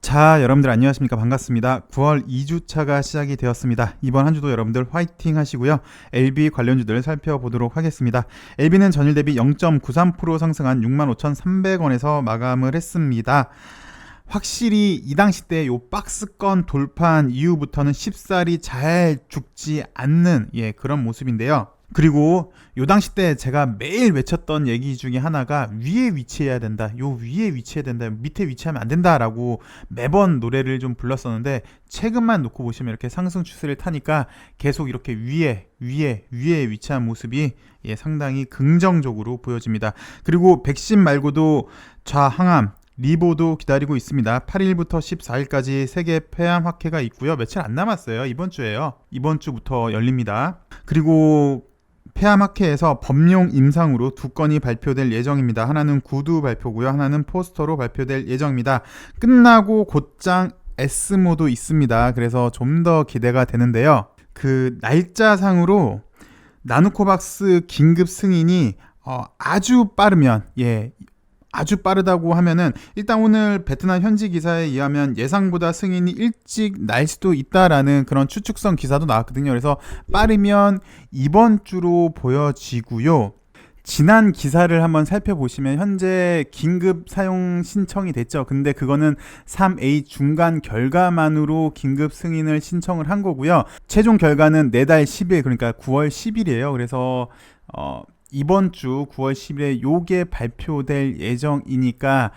자, 여러분들 안녕하십니까? 반갑습니다. 9월 2주차가 시작이 되었습니다. 이번 한 주도 여러분들 화이팅 하시고요. LB 관련주들 살펴보도록 하겠습니다. LB는 전일 대비 0.93% 상승한 65,300원에서 마감을 했습니다. 확실히 이 당시 때 요 박스권 돌파한 이후부터는 쉽사리 잘 죽지 않는 그런 모습인데요. 그리고 요 당시 때 제가 매일 외쳤던 얘기 중에 하나가 위에 위치해야 된다. 요 위에 위치해야 된다. 밑에 위치하면 안 된다라고 매번 노래를 좀 불렀었는데 최근만 놓고 보시면 이렇게 상승 추세를 타니까 계속 이렇게 위에 위치한 모습이 상당히 긍정적으로 보여집니다. 그리고 백신 말고도 좌항암 리보도 기다리고 있습니다. 8일부터 14일까지 세계 폐암학회가 있고요. 며칠 안 남았어요. 이번 주에요. 이번 주부터 열립니다. 그리고 폐암학회에서 법용 임상으로 두 건이 발표될 예정입니다. 하나는 구두 발표고요. 하나는 포스터로 발표될 예정입니다. 끝나고 곧장 에스모도 있습니다. 그래서 좀 더 기대가 되는데요. 그 날짜상으로 나누코박스 긴급 승인이 아주 빠르면 아주 빠르다고 하면은 일단 오늘 베트남 현지 기사에 의하면 예상보다 승인이 일찍 날 수도 있다라는 그런 추측성 기사도 나왔거든요. 그래서 빠르면 이번 주로 보여지고요. 지난 기사를 한번 살펴보시면 현재 긴급 사용 신청이 됐죠. 근데 그거는 3A 중간 결과만으로 긴급 승인을 신청을 한 거고요. 최종 결과는 내달 10일 그러니까 9월 10일이에요. 그래서 이번 주 9월 10일에 요게 발표될 예정이니까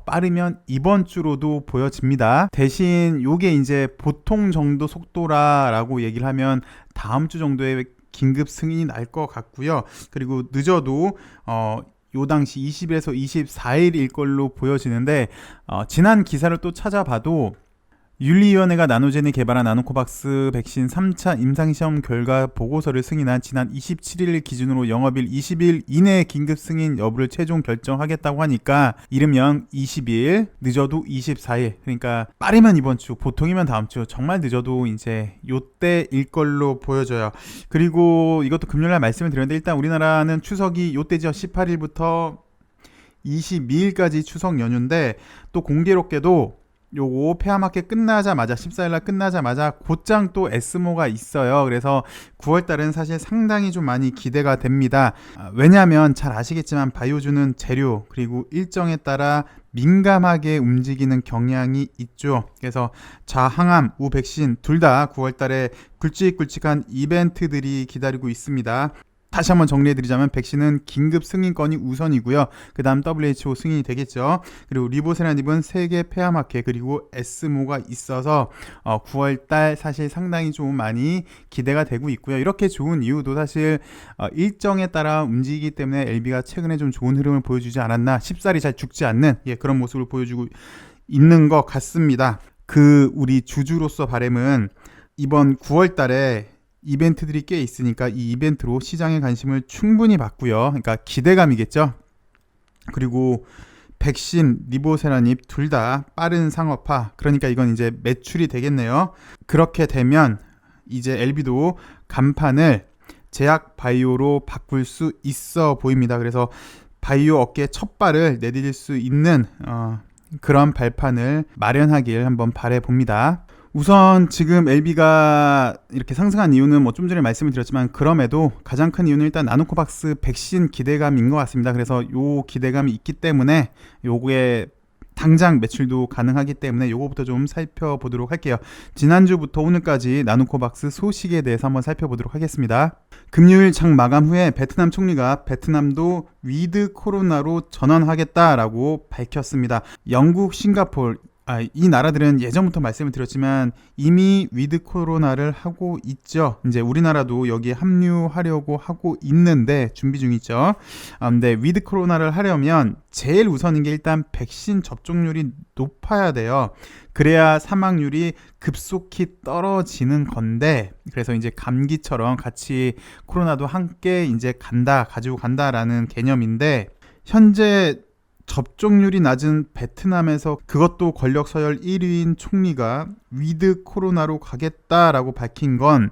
빠르면 이번 주로도 보여집니다. 대신 요게 이제 보통 정도 속도라고 얘기를 하면 다음 주 정도에 긴급 승인이 날 것 같고요. 그리고 늦어도 요 당시 20일에서 24일일 걸로 보여지는데 지난 기사를 또 찾아봐도 윤리위원회가 나노젠이 개발한 나노코박스 백신 3차 임상시험 결과 보고서를 승인한 지난 27일 기준으로 영업일 20일 이내 긴급 승인 여부를 최종 결정하겠다고 하니까 이르면 20일, 늦어도 24일. 그러니까 빠르면 이번 주, 보통이면 다음 주, 정말 늦어도 이제 요때일 걸로 보여져요. 그리고 이것도 금요일날 말씀을 드렸는데 일단 우리나라는 추석이 요때죠. 18일부터 22일까지 추석 연휴인데 또 공교롭게도 요거 폐암학회 끝나자마자 14일날 끝나자마자 곧장 또 에스모가 있어요. 그래서 9월달은 사실 상당히 좀 많이 기대가 됩니다. 왜냐하면 잘 아시겠지만 바이오주는 재료 그리고 일정에 따라 민감하게 움직이는 경향이 있죠. 그래서 좌항암, 우백신 둘 다 9월달에 굵직굵직한 이벤트들이 기다리고 있습니다. 다시 한번 정리해드리자면 백신은 긴급 승인권이 우선이고요. 그 다음 WHO 승인이 되겠죠. 그리고 리보세라닙은 세계 폐암학회 그리고 에스모가 있어서 9월달 사실 상당히 좀 많이 기대가 되고 있고요. 이렇게 좋은 이유도 사실 일정에 따라 움직이기 때문에 LB가 최근에 좀 좋은 흐름을 보여주지 않았나, 쉽사리 잘 죽지 않는 그런 모습을 보여주고 있는 것 같습니다. 우리 주주로서 바람은 이번 9월달에 이벤트들이 꽤 있으니까 이 이벤트로 시장의 관심을 충분히 받고요. 그러니까 기대감이겠죠. 그리고 백신, 리보세라닙 둘 다 빠른 상업화. 그러니까 이건 이제 매출이 되겠네요. 그렇게 되면 이제 LB도 간판을 제약 바이오로 바꿀 수 있어 보입니다. 그래서 바이오 업계 첫 발을 내디딜 수 있는 그런 발판을 마련하길 한번 바라봅니다. 우선 지금 LB가 이렇게 상승한 이유는 좀 전에 말씀을 드렸지만 그럼에도 가장 큰 이유는 일단 나노코박스 백신 기대감인 것 같습니다. 그래서 요 기대감이 있기 때문에 요거에 당장 매출도 가능하기 때문에 요거부터 좀 살펴보도록 할게요. 지난주부터 오늘까지 나노코박스 소식에 대해서 한번 살펴보도록 하겠습니다. 금요일 장 마감 후에 베트남 총리가 베트남도 위드 코로나로 전환하겠다라고 밝혔습니다. 영국, 싱가포르 이 나라들은 예전부터 말씀을 드렸지만 이미 위드 코로나를 하고 있죠. 이제 우리나라도 여기에 합류하려고 하고 있는데 준비 중이죠. 근데 위드 코로나를 하려면 제일 우선인 게 일단 백신 접종률이 높아야 돼요. 그래야 사망률이 급속히 떨어지는 건데, 그래서 이제 감기처럼 같이 코로나도 함께 이제 가지고 간다라는 개념인데, 현재 접종률이 낮은 베트남에서 그것도 권력 서열 1위인 총리가 위드 코로나로 가겠다라고 밝힌 건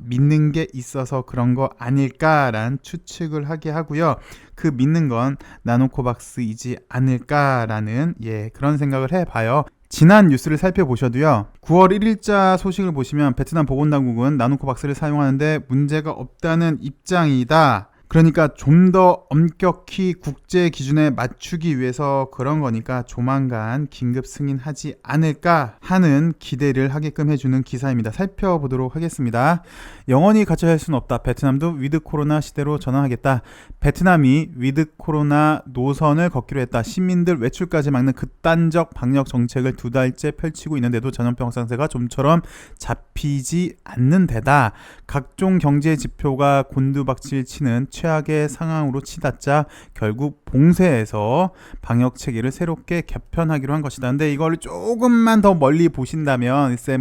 믿는 게 있어서 그런 거 아닐까라는 추측을 하게 하고요. 그 믿는 건 나노코박스이지 않을까라는 그런 생각을 해봐요. 지난 뉴스를 살펴보셔도요. 9월 1일자 소식을 보시면 베트남 보건당국은 나노코박스를 사용하는데 문제가 없다는 입장이다. 그러니까 좀 더 엄격히 국제 기준에 맞추기 위해서 그런 거니까 조만간 긴급 승인하지 않을까 하는 기대를 하게끔 해주는 기사입니다. 살펴보도록 하겠습니다. 영원히 갇혀 살 수는 없다. 베트남도 위드 코로나 시대로 전환하겠다. 베트남이 위드 코로나 노선을 걷기로 했다. 시민들 외출까지 막는 극단적 방역 정책을 2달째 펼치고 있는데도 전염병 상세가 좀처럼 잡히지 않는 데다 각종 경제 지표가 곤두박질 치는 최악의 상황으로 치닫자 결국 봉쇄해서 방역 체계를 새롭게 개편하기로 한 것이다. 근데 이걸 조금만 더 멀리 보신다면 글쎄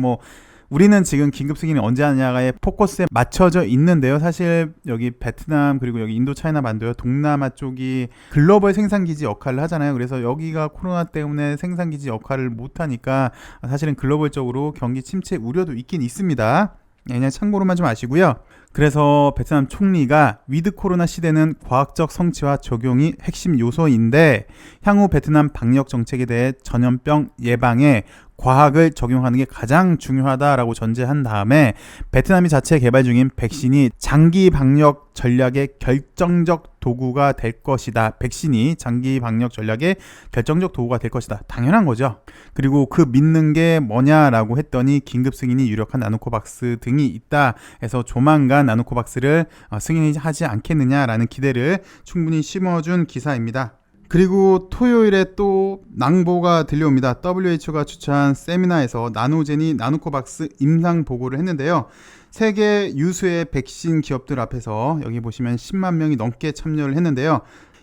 우리는 지금 긴급 승인이 언제 하냐에 포커스에 맞춰져 있는데요. 사실 여기 베트남 그리고 여기 인도 차이나 만도요. 동남아 쪽이 글로벌 생산기지 역할을 하잖아요. 그래서 여기가 코로나 때문에 생산기지 역할을 못하니까 사실은 글로벌적으로 경기 침체 우려도 있긴 있습니다. 그냥 참고로만 좀 아시고요. 그래서 베트남 총리가 위드 코로나 시대는 과학적 성취와 적용이 핵심 요소인데 향후 베트남 방역 정책에 대해 전염병 예방에 과학을 적용하는 게 가장 중요하다라고 전제한 다음에 베트남이 자체 개발 중인 백신이 장기 방역 전략의 결정적 도구가 될 것이다. 백신이 장기 방역 전략의 결정적 도구가 될 것이다. 당연한 거죠. 그리고 그 믿는 게 뭐냐라고 했더니 긴급 승인이 유력한 나노코박스 등이 있다. 해서 조만간 나노코박스를 승인하지 않겠느냐라는 기대를 충분히 심어준 기사입니다. 그리고 토요일에 또 낭보가 들려옵니다. WHO가 주최한 세미나에서 나노젠이 나노코박스 임상 보고를 했는데요. 세계 유수의 백신 기업들 앞에서 여기 보시면 10만 명이 넘게 참여를 했는데요.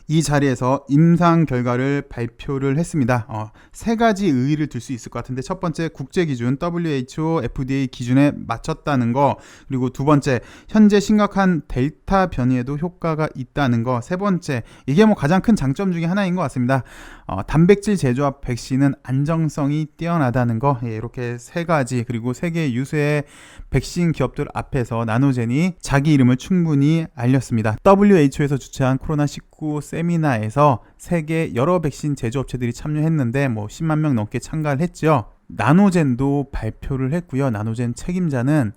이 자리에서 임상 결과를 발표를 했습니다. 세 가지 의의를 들 수 있을 것 같은데 첫 번째 국제 기준 WHO, FDA 기준에 맞췄다는 거, 그리고 두 번째 현재 심각한 델타 변이에도 효과가 있다는 거, 세 번째 이게 가장 큰 장점 중에 하나인 것 같습니다. 단백질 제조합 백신은 안정성이 뛰어나다는 거, 이렇게 세 가지, 그리고 세계 유수의 백신 기업들 앞에서 나노젠이 자기 이름을 충분히 알렸습니다. WHO에서 주최한 코로나19 세미나에서 세계 여러 백신 제조업체들이 참여했는데 10만 명 넘게 참가를 했죠. 나노젠도 발표를 했고요. 나노젠 책임자는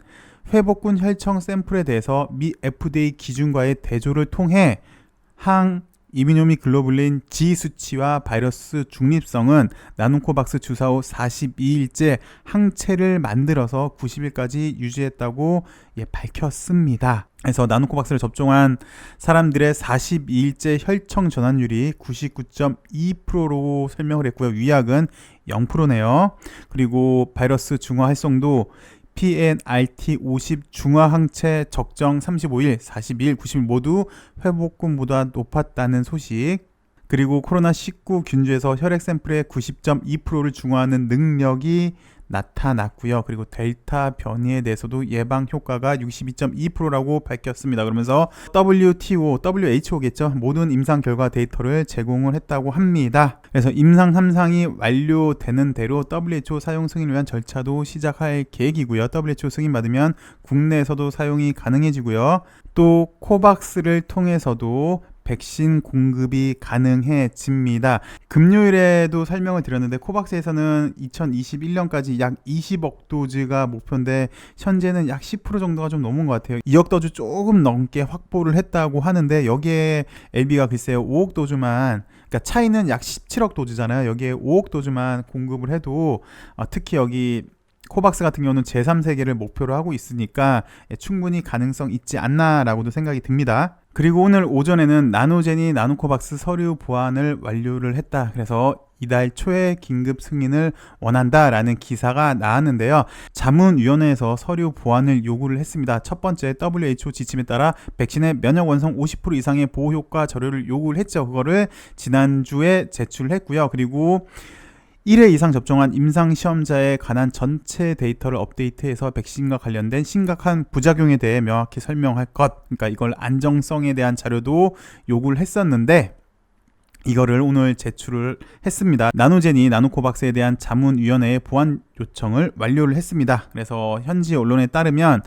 회복군 혈청 샘플에 대해서 미 FDA 기준과의 대조를 통해 이뮤노글로불린 G 수치와 바이러스 중립성은 나노코박스 주사 후 42일째 항체를 만들어서 90일까지 유지했다고 밝혔습니다. 그래서 나노코박스를 접종한 사람들의 42일째 혈청 전환율이 99.2%로 설명을 했고요. 위약은 0%네요. 그리고 바이러스 중화 활성도 PNRT50 중화항체 적정 35일, 42일, 90일 모두 회복군보다 높았다는 소식. 그리고 코로나19 균주에서 혈액 샘플의 90.2%를 중화하는 능력이 나타났고요. 그리고 델타 변이에 대해서도 예방 효과가 62.2%라고 밝혔습니다. 그러면서 WHO겠죠. 모든 임상 결과 데이터를 제공을 했다고 합니다. 그래서 임상 3상이 완료되는 대로 WHO 사용 승인을 위한 절차도 시작할 계획이고요. WHO 승인 받으면 국내에서도 사용이 가능해지고요. 또 코박스를 통해서도 백신 공급이 가능해집니다. 금요일에도 설명을 드렸는데 코박스에서는 2021년까지 약 20억 도즈가 목표인데 현재는 약 10% 정도가 좀 넘은 것 같아요. 2억 도즈 조금 넘게 확보를 했다고 하는데 여기에 LB가 글쎄요 5억 도즈만, 그러니까 차이는 약 17억 도즈잖아요. 여기에 5억 도즈만 공급을 해도 특히 여기 코박스 같은 경우는 제3세계를 목표로 하고 있으니까 충분히 가능성 있지 않나라고도 생각이 듭니다. 그리고 오늘 오전에는 나노젠이 나노코박스 서류 보완을 완료를 했다. 그래서 이달 초에 긴급 승인을 원한다라는 기사가 나왔는데요. 자문위원회에서 서류 보완을 요구를 했습니다. 첫 번째, WHO 지침에 따라 백신의 면역 원성 50% 이상의 보호 효과 자료를 요구를 했죠. 그거를 지난주에 제출을 했고요. 그리고 1회 이상 접종한 임상시험자에 관한 전체 데이터를 업데이트해서 백신과 관련된 심각한 부작용에 대해 명확히 설명할 것, 그러니까 이걸 안정성에 대한 자료도 요구를 했었는데 이거를 오늘 제출을 했습니다. 나노젠이 나노코박스에 대한 자문위원회에 보완 요청을 완료를 했습니다. 그래서 현지 언론에 따르면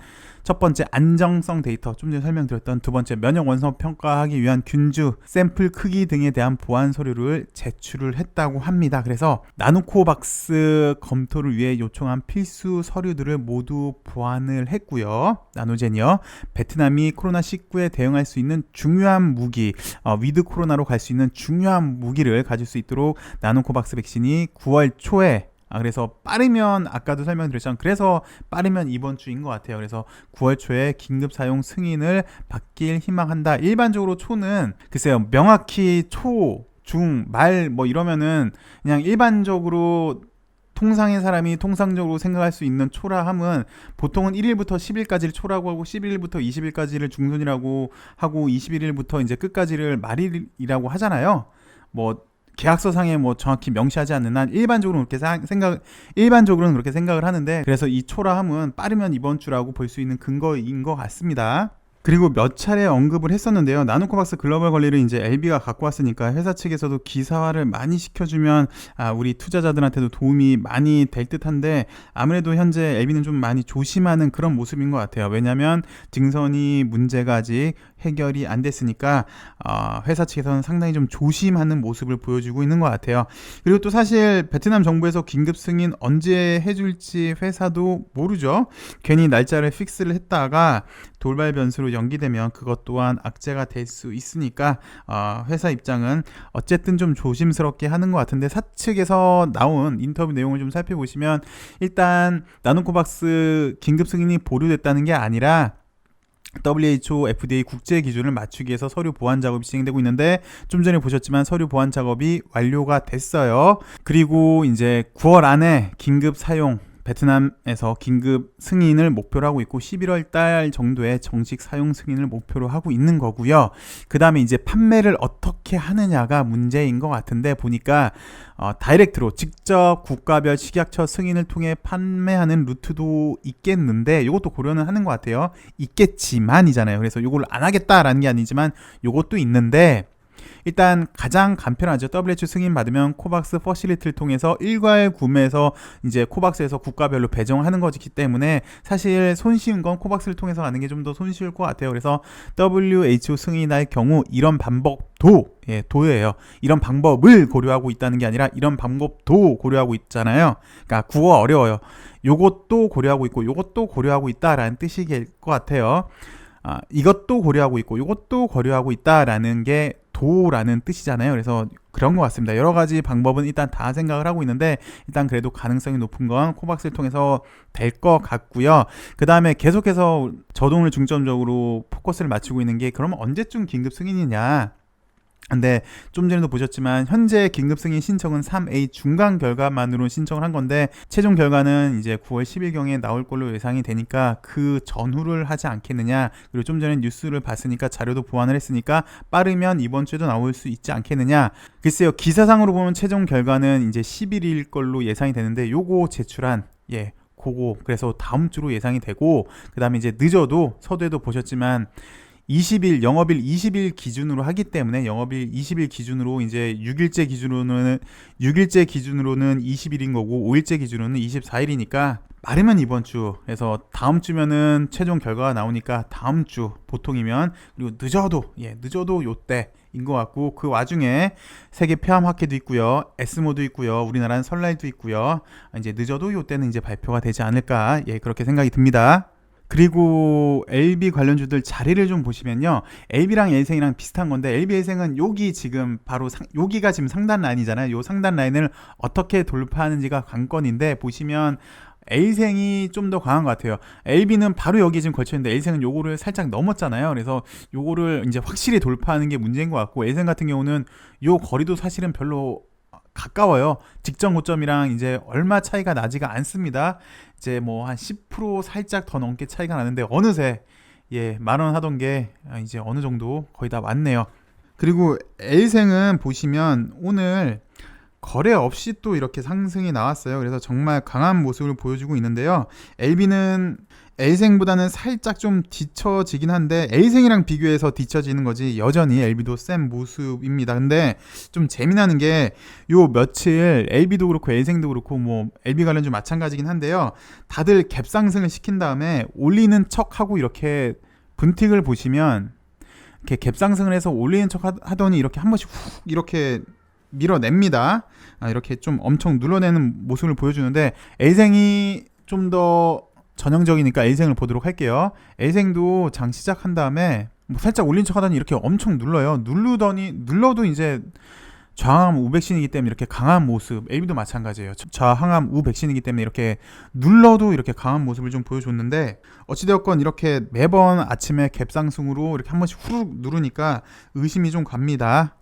첫 번째 안정성 데이터, 좀 전에 설명드렸던 두 번째 면역 원성 평가하기 위한 균주, 샘플 크기 등에 대한 보안 서류를 제출을 했다고 합니다. 그래서 나노코박스 검토를 위해 요청한 필수 서류들을 모두 보완을 했고요. 나노젠이요. 베트남이 코로나19에 대응할 수 있는 중요한 무기, 위드 코로나로 갈 수 있는 중요한 무기를 가질 수 있도록 나노코박스 백신이 9월 초에 그래서 빠르면 아까도 설명드렸지만 그래서 빠르면 이번 주인 것 같아요. 그래서 9월 초에 긴급 사용 승인을 받길 희망한다. 일반적으로 초는 글쎄요, 명확히 초, 중, 말 뭐 이러면은 그냥 일반적으로 통상의 사람이 통상적으로 생각할 수 있는 초라 함은 보통은 1일부터 10일까지를 초라고 하고 11일부터 20일까지를 중순이라고 하고 21일부터 이제 끝까지를 말일이라고 하잖아요. 뭐 계약서상에 뭐 정확히 명시하지 않는 한 일반적으로는 그렇게 생각을 하는데, 그래서 이 초라함은 빠르면 이번 주라고 볼 수 있는 근거인 것 같습니다. 그리고 몇 차례 언급을 했었는데요. 나노코박스 글로벌 관리를 이제 LB가 갖고 왔으니까 회사 측에서도 기사화를 많이 시켜주면 우리 투자자들한테도 도움이 많이 될 듯한데, 아무래도 현재 LB는 좀 많이 조심하는 그런 모습인 것 같아요. 왜냐하면 증선이 문제가 아직 해결이 안 됐으니까 회사 측에서는 상당히 좀 조심하는 모습을 보여주고 있는 것 같아요. 그리고 또 사실 베트남 정부에서 긴급 승인 언제 해줄지 회사도 모르죠. 괜히 날짜를 픽스를 했다가 돌발 변수로 연기되면 그것 또한 악재가 될 수 있으니까 회사 입장은 어쨌든 좀 조심스럽게 하는 것 같은데, 사측에서 나온 인터뷰 내용을 좀 살펴보시면 일단 나노코박스 긴급 승인이 보류됐다는 게 아니라 WHO, FDA 국제 기준을 맞추기 위해서 서류 보완 작업이 진행되고 있는데, 좀 전에 보셨지만 서류 보완 작업이 완료가 됐어요. 그리고 이제 9월 안에 긴급 사용, 베트남에서 긴급 승인을 목표로 하고 있고 11월 달 정도에 정식 사용 승인을 목표로 하고 있는 거고요. 그 다음에 이제 판매를 어떻게 하느냐가 문제인 것 같은데, 보니까 다이렉트로 직접 국가별 식약처 승인을 통해 판매하는 루트도 있겠는데, 이것도 고려는 하는 것 같아요. 있겠지만이잖아요. 그래서 이걸 안 하겠다라는 게 아니지만 이것도 있는데, 일단 가장 간편하죠. WHO 승인 받으면 코박스 퍼실리티를 통해서 일괄 구매해서 이제 코박스에서 국가별로 배정하는 거기 때문에 사실 손쉬운 건 코박스를 통해서 가는 게 좀 더 손쉬울 것 같아요. 그래서 WHO 승인할 경우 이런 방법도, 도예요. 이런 방법을 고려하고 있다는 게 아니라 이런 방법도 고려하고 있잖아요. 그러니까 국어가 어려워요. 요것도 고려하고 있고 요것도 고려하고 있다라는 뜻일 것 같아요. 이것도 고려하고 있고 이것도 고려하고 있다라는 게 도라는 뜻이잖아요. 그래서 그런 것 같습니다. 여러 가지 방법은 일단 다 생각을 하고 있는데, 일단 그래도 가능성이 높은 건 코박스를 통해서 될 것 같고요. 그 다음에 계속해서 저동을 중점적으로 포커스를 맞추고 있는 게, 그러면 언제쯤 긴급 승인이냐. 근데 좀 전에도 보셨지만 현재 긴급 승인 신청은 3A 중간 결과만으로 신청을 한 건데, 최종 결과는 이제 9월 10일경에 나올 걸로 예상이 되니까 그 전후를 하지 않겠느냐. 그리고 좀 전에 뉴스를 봤으니까 자료도 보완을 했으니까 빠르면 이번 주에도 나올 수 있지 않겠느냐. 글쎄요, 기사상으로 보면 최종 결과는 이제 11일 걸로 예상이 되는데, 요거 제출한 그거 그래서 다음 주로 예상이 되고, 그 다음에 이제 늦어도 서두에도 보셨지만 20일, 영업일 20일 기준으로 하기 때문에, 영업일 20일 기준으로 이제 6일째 기준으로는 20일인 거고 5일째 기준으로는 24일이니까 빠르면 이번 주에서 다음 주면은 최종 결과가 나오니까 다음 주 보통이면, 그리고 늦어도 요때인 것 같고, 그 와중에 세계 폐암학회도 있고요, 에스모도 있고요, 우리나라는 설날도 있고요. 이제 늦어도 요때는 이제 발표가 되지 않을까, 그렇게 생각이 듭니다. 그리고 LB 관련주들 자리를 좀 보시면요, LB랑 엘생이랑 비슷한 건데, LB 엘생은 여기 지금 바로 여기가 지금 상단 라인이잖아요. 요 상단 라인을 어떻게 돌파하는지가 관건인데, 보시면 엘생이 좀 더 강한 것 같아요. LB는 바로 여기 지금 걸쳐있는데 엘생은 요거를 살짝 넘었잖아요. 그래서 요거를 이제 확실히 돌파하는 게 문제인 것 같고, 엘생 같은 경우는 요 거리도 사실은 별로 가까워요. 직전 고점이랑 이제 얼마 차이가 나지가 않습니다. 이제 뭐 한 10% 살짝 더 넘게 차이가 나는데, 어느새 10,000원 하던 게 이제 어느 정도 거의 다 왔네요. 그리고 엘생은 보시면 오늘 거래 없이 또 이렇게 상승이 나왔어요. 그래서 정말 강한 모습을 보여주고 있는데요. LB는 L생보다는 살짝 좀 뒤처지긴 한데 L생이랑 비교해서 뒤처지는 거지 여전히 LB도 센 모습입니다. 근데 좀 재미나는 게 요 며칠 LB도 그렇고 L생도 그렇고 뭐 LB 관련주 마찬가지긴 한데요. 다들 갭상승을 시킨 다음에 올리는 척하고 이렇게 분틱을 보시면 이렇게 갭상승을 해서 올리는 척 하더니 이렇게 한 번씩 훅 이렇게 밀어냅니다. 이렇게 좀 엄청 눌러내는 모습을 보여주는데 L생이 좀 더 전형적이니까 L생을 보도록 할게요. L생도 장 시작한 다음에 뭐 살짝 올린 척 하더니 이렇게 엄청 눌러요. 눌러도 이제 좌항암 우백신이기 때문에 이렇게 강한 모습. LB도 마찬가지예요. 좌항암 우백신이기 때문에 이렇게 눌러도 이렇게 강한 모습을 좀 보여줬는데 어찌되었건 이렇게 매번 아침에 갭상승으로 이렇게 한 번씩 후루룩 누르니까 의심이 좀 갑니다.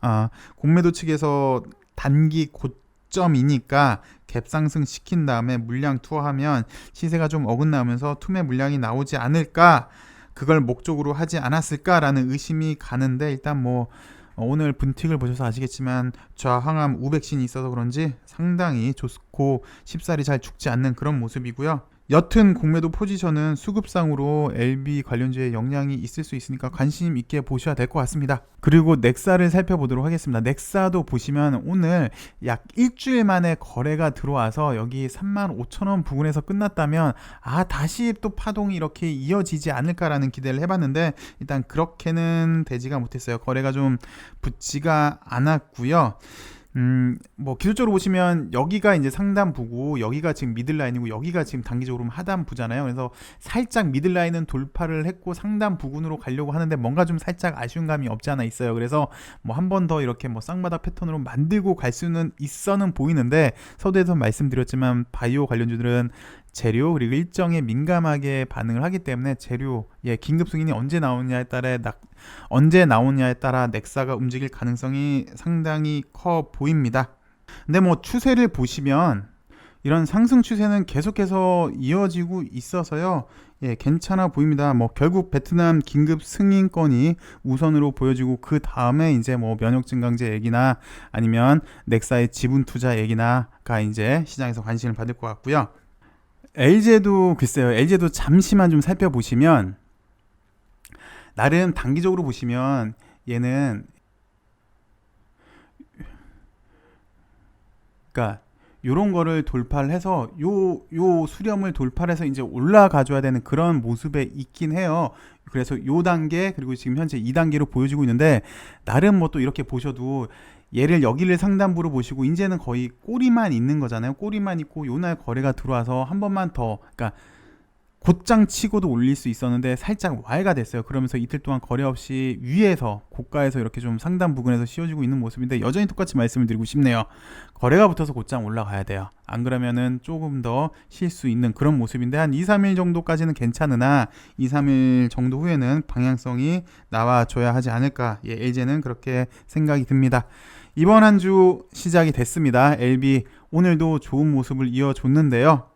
공매도 측에서 단기 고점이니까 갭상승 시킨 다음에 물량 투하하면 시세가 좀 어긋나면서 투매 물량이 나오지 않을까, 그걸 목적으로 하지 않았을까라는 의심이 가는데, 일단 뭐 오늘 분틱을 보셔서 아시겠지만 좌항암 우백신이 있어서 그런지 상당히 좋고 쉽사리 잘 죽지 않는 그런 모습이고요. 옅은 공매도 포지션은 수급상으로 LB 관련주에 영향이 있을 수 있으니까 관심 있게 보셔야 될 것 같습니다. 그리고 넥사를 살펴보도록 하겠습니다. 넥사도 보시면 오늘 약 일주일 만에 거래가 들어와서 여기 35,000원 부근에서 끝났다면 다시 또 파동이 이렇게 이어지지 않을까라는 기대를 해봤는데 일단 그렇게는 되지가 못했어요. 거래가 좀 붙지가 않았고요. 뭐 기술적으로 보시면 여기가 이제 상단부고 여기가 지금 미들라인이고 여기가 지금 단기적으로 하단부잖아요. 그래서 살짝 미들라인은 돌파를 했고 상단 부근으로 가려고 하는데 뭔가 좀 살짝 아쉬운 감이 없지 않아 있어요. 그래서 뭐 한 번 더 이렇게 뭐 쌍바닥 패턴으로 만들고 갈 수는 있어는 보이는데, 서두에서 말씀드렸지만 바이오 관련주들은 재료 그리고 일정에 민감하게 반응을 하기 때문에 재료 긴급 승인이 언제 나오냐에 따라 넥사가 움직일 가능성이 상당히 커 보입니다. 근데 뭐 추세를 보시면 이런 상승 추세는 계속해서 이어지고 있어서요. 괜찮아 보입니다. 뭐 결국 베트남 긴급 승인권이 우선으로 보여지고 그 다음에 이제 뭐 면역 증강제 얘기나 아니면 넥사의 지분 투자 얘기나가 이제 시장에서 관심을 받을 것 같고요. LG도 글쎄요. LG도 잠시만 좀 살펴보시면 나름 단기적으로 보시면 얘는 그러니까 요런 거를 돌파를 해서 요 수렴을 돌파를 해서 이제 올라가 줘야 되는 그런 모습에 있긴 해요. 그래서 요 단계 그리고 지금 현재 2단계로 보여지고 있는데, 나름 뭐 또 이렇게 보셔도 얘를 여기를 상단부로 보시고 이제는 거의 꼬리만 있는 거잖아요. 꼬리만 있고 요날 거래가 들어와서 한 번만 더, 그러니까 곧장 치고도 올릴 수 있었는데 살짝 와해가 됐어요. 그러면서 이틀 동안 거래 없이 위에서 고가에서 이렇게 좀 상단 부근에서 씌워지고 있는 모습인데, 여전히 똑같이 말씀을 드리고 싶네요. 거래가 붙어서 곧장 올라가야 돼요. 안 그러면은 조금 더 쉴 수 있는 그런 모습인데, 한 2, 3일 정도까지는 괜찮으나 2, 3일 정도 후에는 방향성이 나와줘야 하지 않을까, LG는 그렇게 생각이 듭니다. 이번 한 주 시작이 됐습니다. LB 오늘도 좋은 모습을 이어줬는데요.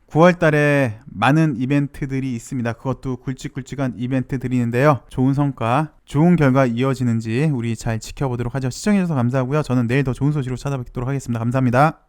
9월 달에 많은 이벤트들이 있습니다. 그것도 굵직굵직한 이벤트들인데요. 좋은 성과, 좋은 결과 이어지는지 우리 잘 지켜보도록 하죠. 시청해주셔서 감사하고요. 저는 내일 더 좋은 소식으로 찾아뵙도록 하겠습니다. 감사합니다.